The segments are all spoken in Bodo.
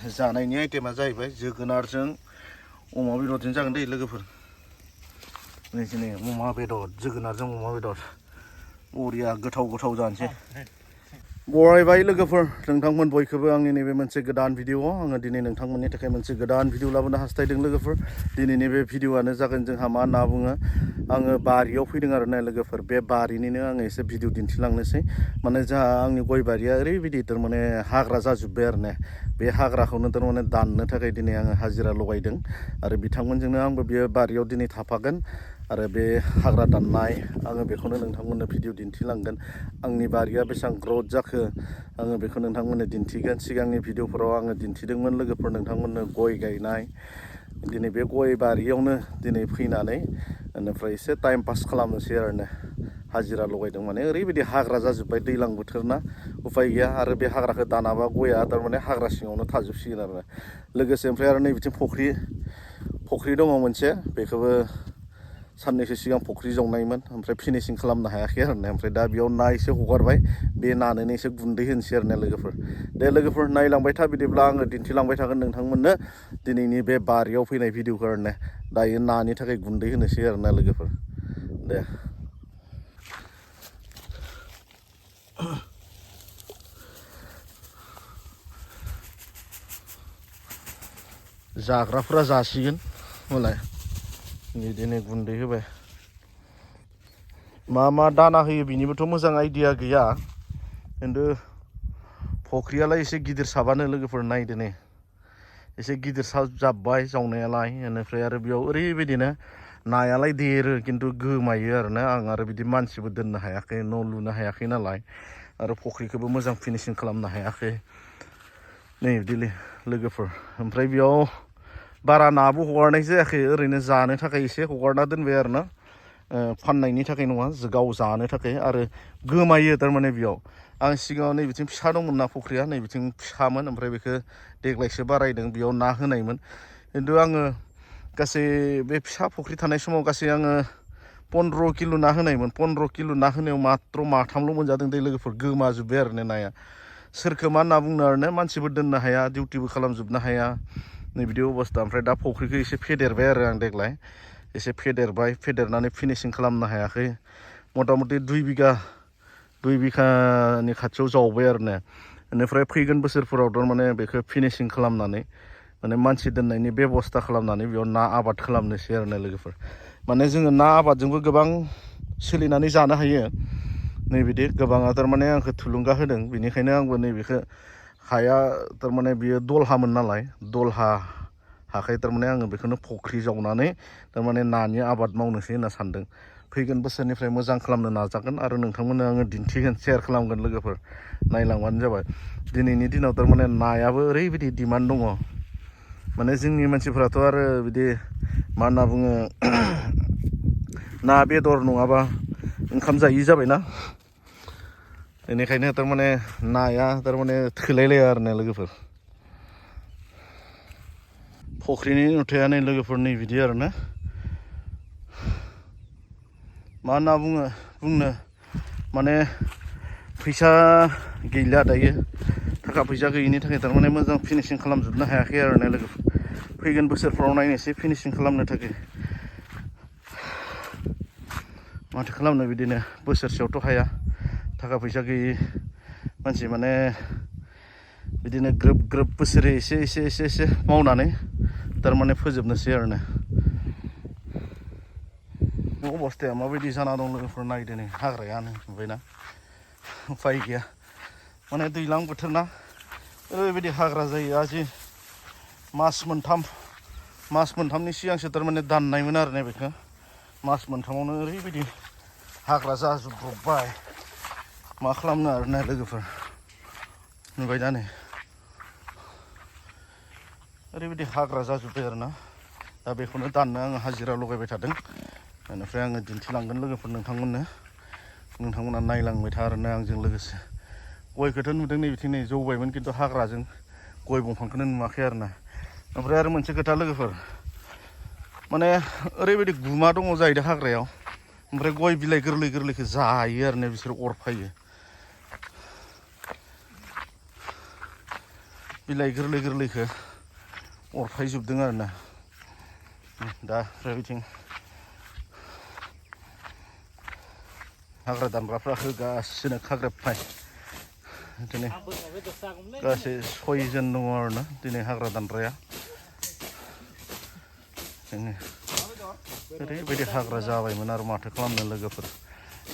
जानायनि आइटेमा जाहैबाय जोगोनारजों अमा बेदरजों जागोन दै लोगोफोर। नैदिनै अमा बेदर जोगोनारजों अमा बेदर बरिया गोथाव जानोसै। बरायबाय लोगोफोर, नोंथांमोन बयखौबो आंनि नैबे मोनसे गोदान भिडिअआव आङो दिनै नोंथांमोननि थाखाय मोनसे गोदान भिडिअ लाबोनो हास्थायदों लोगोफोर। दिनैनि बे भिडिअआनो जागोन जोंहा मा होनना बुङो, आङो बारियाव फैदों आरो ना लोगोफोर। बे बारिनिनो आङो एसे भिडिअ दिन्थिलांनोसै। माने जोंहा आंनि गय बारिया ओरैबायदि थारमाने हाग्रा जाजोब्बाय आरो ना। बे हाग्राखौनो थारमाने दाननो थाखाय दिनै आङो हाजिरा लगायदों आरो बिथांमोनजोंनो आंबो बे बारियाव दिनै थाफागोन आरो बे हाग्रा दाननाय आङो बेखौनो नोंथांमोननो भिडिअ दिन्थिलांगोन। आंनि बारिया बेसेबां ग्रथ जाखो आङो बेखौ नोंथांमोननो दिन्थिगोन। सिगांनि भिडिअफोराव आङो दिन्थिदोंमोन लोगोफोर नोंथांमोननो गय गायनाय। दिनै बे गय बारियावनो दिनै फैनानै बेनिफ्राय एसे टाइम पास खालामनोसै आरो ना। हाजिरा लगायदों माने ओरैबायदि हाग्रा जाजोब्बाय, दैज्लां बोथोर ना उफाय गैया। आरो बे हाग्राखौ दानाबा गया थारमाने हाग्रा सिङावनो थाजोबसिगोन आरो लोगोसे। ओमफ्राय आरो नै बिथिं फख्रि दङ मोनसे, बेखौबो साननैसो सिगां फख्रि जावनायमोन, ओमफ्राय फिनिसिं खालामनो हायाखै आरो ना। ओमफ्राय दा बेयाव ना एसे हगारबाय, बे नानोनो एसे गुन्दै होनोसै आरो ना लोगोफोर। दे लोगोफोर नायलांबाय था, बिदिब्ला आङो दिन्थिलांबाय थागोन नोंथांमोननो दिनैनि बे बारियाव फैनाय भिडिअखौ आरो ना। दायो नानि थाखाय गुन्दै होनोसै आरो ना लोगोफोर। दे जाग्राफोरा जासिगोन मालाय, बिदिनो गुन्दै होबाय। मा दाना होयो बिनिबोथ' मोजां आइडिया गैया, खिन्थु फख्रियालाय एसे गिदिर साबानो लोगोफोर नायदो नै, एसे गिदिर जाब्बाय जावनायालाय। बेनिफ्राय आरो बेयाव ओरैबायदिनो नायालाय देरो खिन्थु गोमायो आरो ना। आं आरो बिदि मानसिबो दोननो हायाखै, न' लुनो हायाखै नालाय, आरो फख्रिखौबो मोजां फिनिसिं खालामनो हायाखै नै बिदि लोगोफोर। ओमफ्राय बेयाव बारा नाबो हगारनाय जायाखै, ओरैनो जानो थाखाय एसे हगारना दोनबाय आरो ना। फाननायनि थाखाय नङा, गाव जानो थाखाय। आरो गोमायो थारमाने बेयाव। आं सिगाङाव नै बिथिं फिसा दंमोन ना फख्रिया, नै बिथिं फिसामोन, ओमफ्राय बेखौ देग्लायसो बारायदों, बेयाव ना होनायमोन। खिन्थु आङो गासै बे फिसा फख्रि थानाय समाव गासै आङो 15 किल' ना होनायमोन। 15 किल' ना होनायाव मात्र' माथामल' मोनजादों दै लोगोफोर। गोमाजोब्बाय आरो ना नाया। सोरखौ मा होनना बुंनो आरो ना, मानसिबो दोननो हाया, डिउटिबो खालामजोबनो हाया, नै बिदि अबस्था। ओमफ्राय दा फख्रिखौ एसे फेदेरबाय आरो आं देग्लाय, एसे फेदेरनानै फिनिसिं खालामनो हायाखै। मथा मथि 2 बिघानि खाथियाव जावबाय आरो ना। बेनिफ्राय फैगोन बोसोरफोराव थारमाने बेखौ फिनिसिं खालामनानै माने मानसि दोननायनि बेब'स्था खालामनानै बेयाव ना आबाद खालामनोसै आरो ना लोगोफोर। माने जोङो ना आबादजोंबो गोबां सोलिनानै जानो हायो। नैबिदि गोबाङा थारमाने आंखौ थुलुंगा होदों, बेनिखायनो आंबो नैबेखौ हाया थारमाने बियो दलहामोन नालाय, दलहा हाखाय थारमाने आङो बेखौनो फख्रि जावनानै थारमाने नानि आबाद मावनोसै होनना सानदों। फैगोन बोसोरनिफ्राय मोजां खालामनो नाजागोन आरो नोंथांमोननो आङो दिन्थिगोन, सेयार खालामगोन लोगोफोर। नायलांबानो जाबाय। दिनैनि दिनाव थारमाने नायाबो ओरैबायदि डिमान्ड दङ, माने जोंनि मानसिफोराथ' आरो बिदि मा होनना बुङो, ना बेदर नङाबा ओंखाम जायि जाबायना। बेनिखायनो थारमाने नाया थारमाने थोलायलाया आरो ना लोगोफोर। फख्रिनि नुथाया नै लोगोफोर नै बिदि आरो ना। मा होनना बुंनो माने फैसा गैला दायो, थाखा फैसा गैयिनि थाखाय थारमाने मोजां फिनिसिं खालामजोबनो हायाखै आरो ना लोगोफोर। फैगोन बोसोरफ्राव नायनोसै फिनिसिं खालामनो थाखाय। माथो खालामनो, बिदिनो बोसोरसेयावथ' हाया, थाखा फैसा गैयि मानसि माने बिदिनो ग्रोब बोसोरै एसे मावनानै थारमाने फोजोबनोसै आरो ना। अबस्थाया माबायदि जाना दं लोगोफोर नायदो नै, हाग्रायानो नुबायना, उफाय गैया। माने दैज्लां बोथोर ना, ओरैबायदि हाग्रा जायो। आजि मास मोनथामनि सिगांसो थारमाने दाननायमोन आरो ना बेखौ। मास मोनथामावनो ओरैबायदि हाग्रा जाजोब्बाय, मा खालामनो आरो ना लोगोफोर। नुबाय दा नै, ओरैबायदि हाग्रा जाजोब्बाय आरो ना। दा बेखौनो दाननो आङो हाजिरा लगायबाय थादों। बेनिफ्राय आङो दिन्थिलांगोन लोगोफोर नोंथांमोना नायलांबाय था आरो ना आंजों लोगोसे। गयखौथ' नुदों नै बिथिं नै जौबायमोन, खिन्थु हाग्राजों गय दंफांखौनो नुवाखै आरो ना। ओमफ्राय आरो मोनसे खोथा लोगोफोर, माने ओरैबायदि गुमा दङ जाहैदों हाग्रायाव, ओमफ्राय गय बिलाइ गोरलैखौ जायो आरो ना बिसोर, अरफायो। बिलाइ गोरलै गोरलैखौ अरफायजोबदों आरोना दा ओमफ्राय बिथिं हाग्रा दानग्राफ्रा होगासिनो खाग्रेबबाय दिनै गासै 6 जन दङ आरोना दिनै हाग्रा दानग्राया ओरैबायदि हाग्रा जाबायमोन आरो माथो खालामनो लोगोफोर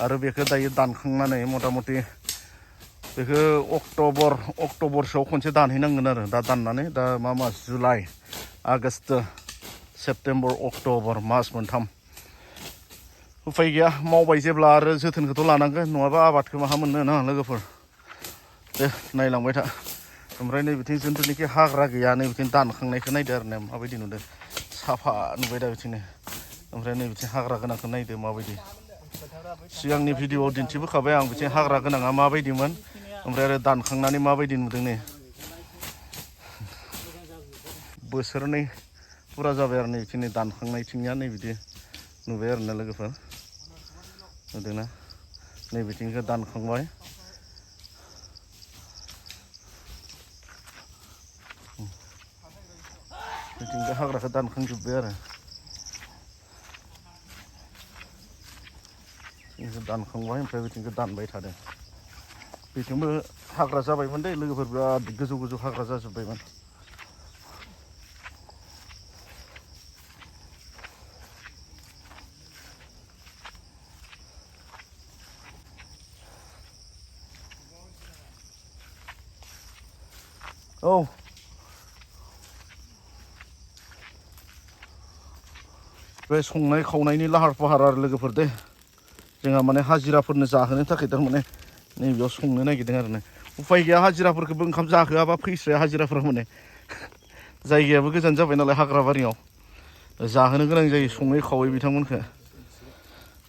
आरो बेखौ दायो दानखांनानै मथा मथि बेखौ अक्ट'बरसोआव खनसे दानहैनांगोन आरो दा दाननानै दा मा मास जुलाइ आगष्ट सेप्तेम्बर अक्ट'बर मास मोनथाम उफाय गैया मावबाय जेब्ला आरो जोथोनखौथ' लानांगोन नङाबा आबादखौ माहा मोननो ना लोगोफोर दे नायलांबाय था ओमफ्राय नै बिथिं जिथुनाखि हाग्रा गैया नै बिथिं दानखांनायखौ नायदो आरो ना माबायदि नुदों साफा नुबाय दा बिथिंनो ओमफ्राय नै बिथिं हाग्रा गोनांखौ नायदो माबायदि सिगांनि भिडिअआव दिन्थिबोखाबाय आं बिथिं हाग्रा गोनाङा माबायदिमोन ओमफ्राय आरो दानखांनानै माबायदि नुदों नै बोसोरनै फुरा जाबाय आरो नै बिथिं दानखांनायथिंनिया नै बिदि नुबाय आरो ना लोगोफोर नुदोंना नै बिथिंखौ दानखांबाय बिथिंखौ हाग्राखौ दानखांजोब्बाय आरो बिथिंखौ दानखांबाय ओमफ्राय बिथिंखौ दानबाय थादों बिथिंबो हाग्रा जाबायमोन दै लोगोफोर बिराद गोजौ गोजौ हाग्रा जाजोब्बायमोन औ बे संनाय खावनायनि लाहार फाहार आरो लोगोफोर दे जोंहा माने हाजिराफोरनो जाहोनो थाखाय थारमाने नैबेयाव संनो नागिरदों आरो ना उफाय गैया हाजिराफोरखौबो ओंखाम जाहोआबा फैस्राया हाजिराफोरा माने जायगायाबो गोजान जाबाय नालाय हाग्राबारियाव जाहोनो गोनां जायो सङै खावै बिथांमोनखौ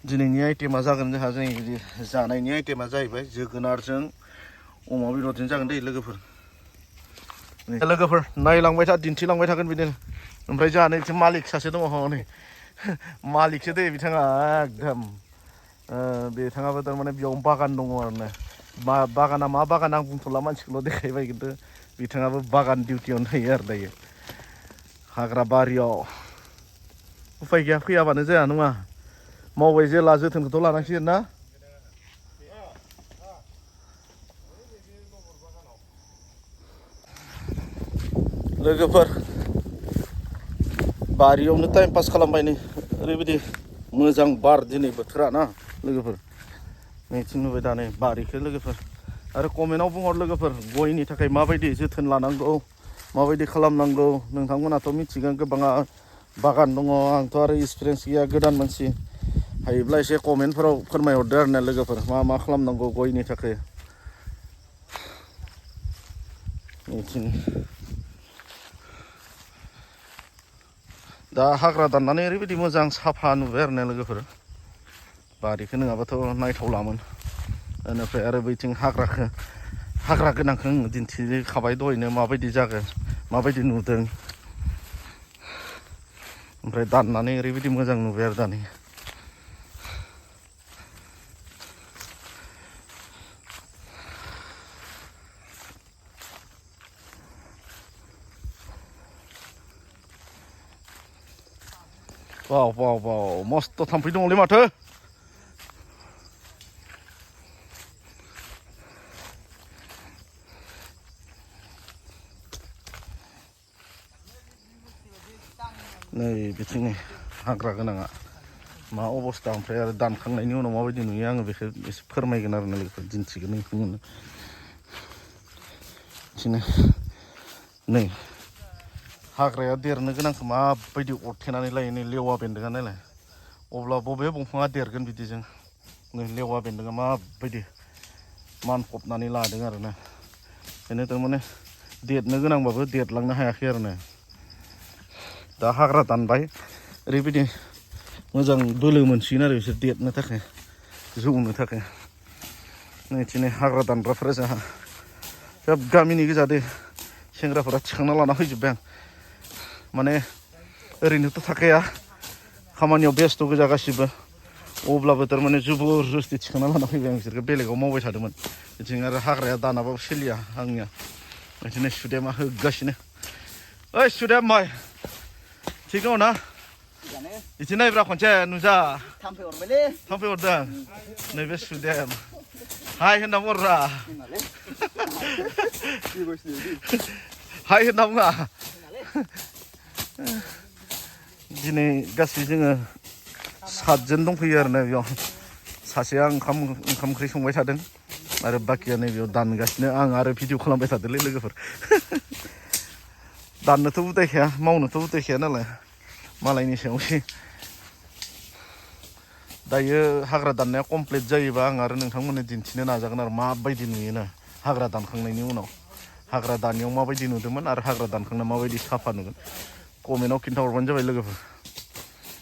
दिनैनि आइटेमा जागोन जोंहा जोंनि जानायनि आइटेमा जाहैबाय जोगोनारजों अमा बेदरजों जागोन दै लोगोफोर नायलांबाय था दिन्थिलांबाय थागोन बिदिनो ओमफ्राय जोंहा नै मालिक सासे दङ हनै मालिकसो दै बिथाङा एकदम बिथाङाबो थारमाने बेयाव बागान दङ आरो ना बागाना मा बागान आं बुंथ'ला मानसिखौल' देखायबाय खिन्थु बिथाङाबो बागान डिउटियावनो थायो आरो दायो हाग्रा बारियाव उफाय गैया फैयाबानो जाया नङा मावबाय जेला जोथोनखौथ' लानांसिगोन ना लोगोफोर बारियावनो टाइम पास खालामबाय नै ओरैबायदि मोजां बार दिनै बोथोरा ना लोगोफोर नैथिं नुबाय दा नै बारिखौ लोगोफोर आरो कमेन्टआव बुंहर लोगोफोर गयनि थाखाय माबायदि जोथोन लानांगौ माबायदि खालामनांगौ नोंथांमोनाथ' मिथिगोन गोबाङा बागान दङ आंथ' आरो एक्सपिरियेन्स गैया गोदान मानसि हायोब्ला एसे कमेन्टफोराव फोरमायहरदो आरो ना लोगोफोर मा खालामनांगौ गयनि थाखाय नैथिं दा हाग्रा दाननानै ओरैबायदि मोजां साफा नुबाय आरो ना लोगोफोर बारिखौ नङाबाथ' नायथावलामोन बेनिफ्राय आरो बैथिं हाग्रा गोनांखौ दिन्थिखाबाय दहायनो माबायदि जागोन माबायदि नुदों ओमफ्राय दाननानै ओरैबायदि मोजां नुबाय आरो दानि वाव मस्त थाम्फै दङलै माथो नै बिथिं हाग्रा गोनाङा मा अबस्था ओमफ्राय आरो दानखांनायनि उनाव माबायदि नुयो आङो बेखौ एसे फोरमायगोन आरो ना लोगोफोर दिन्थिगोन नोंथांमोननो बिदिनो नै हाग्राया देरनो गोनांखौ माबायदि अरथेनानै लायो नै लेवा बेन्दोंआ नायलाय अब्ला बबे दंफाङा देरगोन बिदिजों नै लेवा बेन्दोंआ माबायदि मानफबनानै लादों आरो ना बेनो थारमाने देरनो गोनांबाबो देरलांनो हायाखै आरो ना दा हाग्रा दानबाय ओरैबायदि मोजां बोलो मोनसिगोन आरो बिसोर देरनो थाखाय जौनो थाखाय नैथिंनै हाग्रा दानग्राफोरा जोंहा सोब गामिनि गोजा दे सेंग्राफोरा थिखांना लाना फैजोब्बाय आं माने ओरैनोथ' थाखाया खामानियाव बेस्थ' गोजा गासिबो अब्लाबो थारमाने जुबुर जुस्ति थिखांना लाना फैबाय आं बिसोरखौ बेलेगाव मावबाय थादोंमोन बिथिं आरो हाग्राया दानाबाबो सोलिया आंनिया बिदिनो सुदेमा होगासिनो ओइ सुदेम भाइ थिग दङ ना बिदि नायब्रा खनसे नुजा थाम्फै हरबायलै थाम्फै हरदों नैबे सुदेम हाय होनना बुंरा हाय होनना बुङा दिनै गासै जोङो 7 जन दंफैयो आरोना बेयाव सासेया ओंखाम ओंख्रि संबाय थादों आरो बाकिया नैबेयाव दानगासिनो आं आरो भिडिअ खालामबाय थादोंलै लोगोफोर दाननोथ' उदायखाया मावनोथ' उदायखाया नालाय मालायनि सायावसो दायो हाग्रा दाननाया कमप्लिट जायोबा आं आरो नोंथांमोननो दिन्थिनो नाजागोन आरो माबायदि नुयोना हाग्रा दानखांनायनि उनाव हाग्रा दाननायाव माबायदि नुदोंमोन आरो हाग्रा दानखांना माबायदि साफा नुगोन कमेन्टआव खिन्थाहरबानो जाबाय लोगोफोर